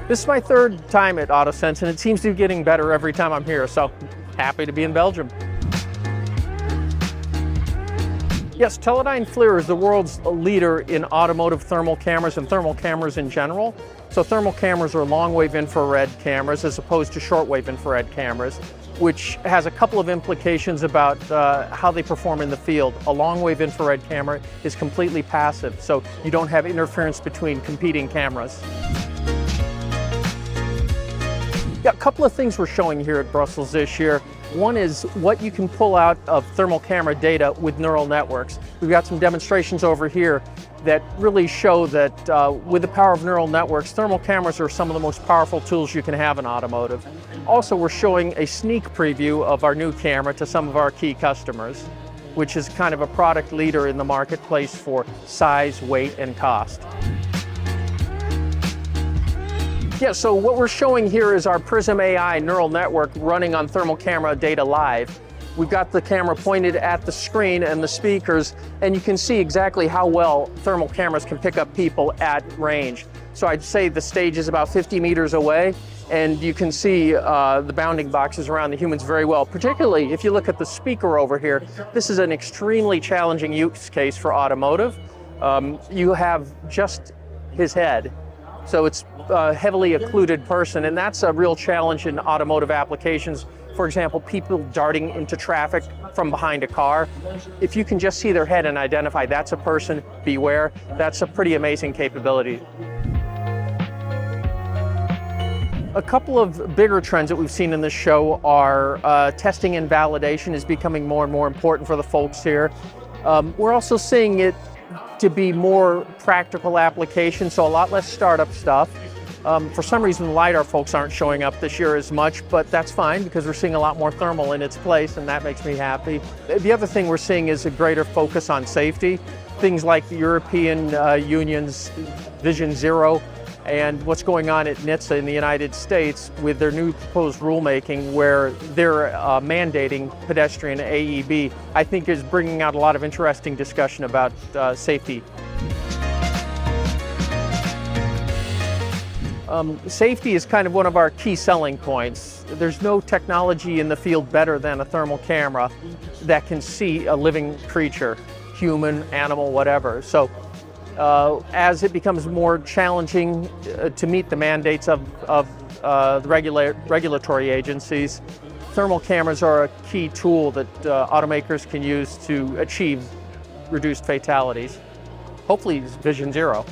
This is my third time at AutoSens, and it seems to be getting better every time I'm here, so happy to be in Belgium. Yes, Teledyne FLIR is the world's leader in automotive thermal cameras and thermal cameras in general. So thermal cameras are long-wave infrared cameras as opposed to short-wave infrared cameras, which has a couple of implications about how they perform in the field. A long-wave infrared camera is completely passive, so you don't have interference between competing cameras. Yeah, a couple of things we're showing here at Brussels this year. One is what you can pull out of thermal camera data with neural networks. We've got some demonstrations over here that really show that with the power of neural networks, thermal cameras are some of the most powerful tools you can have in automotive. Also, we're showing a sneak preview of our new camera to some of our key customers, which is kind of a product leader in the marketplace for size, weight, and cost. Yeah, so what we're showing here is our Prism AI neural network running on thermal camera data live. We've got the camera pointed at the screen and the speakers, and you can see exactly how well thermal cameras can pick up people at range. So I'd say the stage is about 50 meters away, and you can see the bounding boxes around the humans very well. Particularly if you look at the speaker over here, this is an extremely challenging use case for automotive. You have just his head. So it's a heavily occluded person, and that's a real challenge in automotive applications. For example, people darting into traffic from behind a car. If you can just see their head and identify that's a person, beware, that's a pretty amazing capability. A couple of bigger trends that we've seen in this show are testing and validation is becoming more and more important for the folks here. We're also seeing it to be more practical application, so a lot less startup stuff. For some reason, the LiDAR folks aren't showing up this year as much, but that's fine because we're seeing a lot more thermal in its place, and that makes me happy. The other thing we're seeing is a greater focus on safety. Things like the European Union's Vision Zero and what's going on at NHTSA in the United States with their new proposed rulemaking where they're mandating pedestrian AEB, I think is bringing out a lot of interesting discussion about safety. Safety is kind of one of our key selling points. There's no technology in the field better than a thermal camera that can see a living creature, human, animal, whatever. So as it becomes more challenging to meet the mandates of the regulatory agencies, thermal cameras are a key tool that automakers can use to achieve reduced fatalities. Hopefully, Vision Zero.